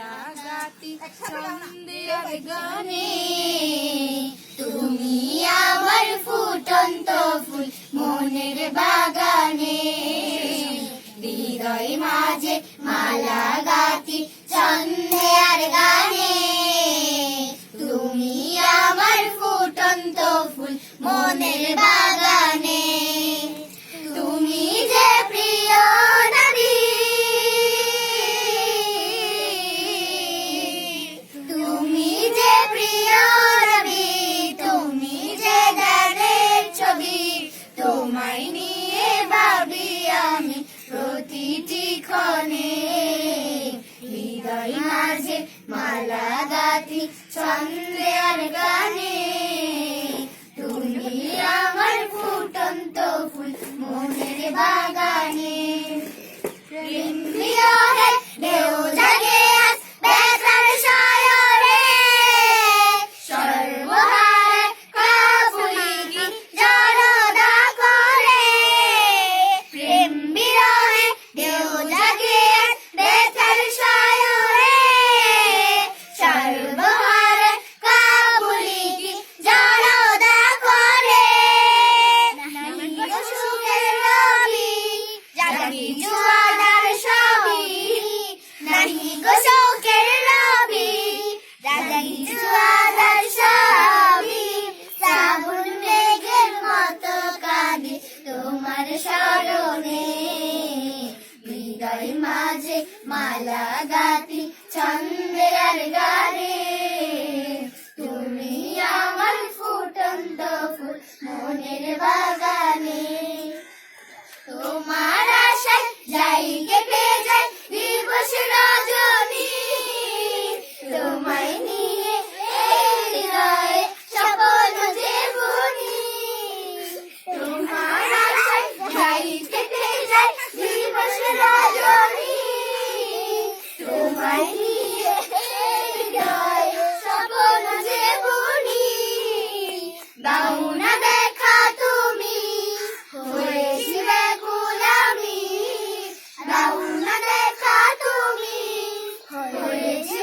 মালা গাতি ছন্দের গানে, তুমি আমার ফুটন্ত ফুল মনের বাগানে, হৃদয় মাঝে মালা গাতি ছন্দের গানে, তুমি আমার ফুটন্ত ফুল মনের বাগানে, তুমি যে প্রিয় নবী, তুমি যে প্রিয় নবী, তুমি যে গানের ছবি, তোমায় নিয়ে ভাবি আমি প্রতিটি ক্ষণে, হৃদয় মাঝে মালা গাথি ছন্দের গানে, তুমি আমার ফুটন্ত ফুল মনের বাগানে, প্রেম বিরহে ঢেউ জাগে আজ বেতার সায়রে, সর্বহারে কাপুলিকি জড়তা করে, প্রেম বিরহে ঢেউ জাগে আজ বেতার সায়রে, সর্বহারে কাপুলিকি জড়তা করে, নাহি গো সুখের রবি জাগি জুয়াদার সবই, নাহি গো সুখের রবি জাগি জুয়াদার সবই, শ্রাবণ মেঘের মতো কাঁদি তোমার স্মরণে, হৃদয় মাঝে মালা গাতি ছন্দের গানে, তুমি আমার ফুটন্ত ফুল মনের বাগানে, তোমার আশায় যাই কেটে যাই দিবস রজনী, তোমায় নিয়ে এই হৃদয়ে স্বপ্ন যে বুনি, তোমার আশায় যাই কেটে যাই দিবস রজনী, তোমায় নিয়ে এই হৃদয়ে স্বপ্ন যে বুনি, দাও না দেখা তুমি হয়েছি ব্যাকুল আমি, দাও না দেখা তুমি হয়েছি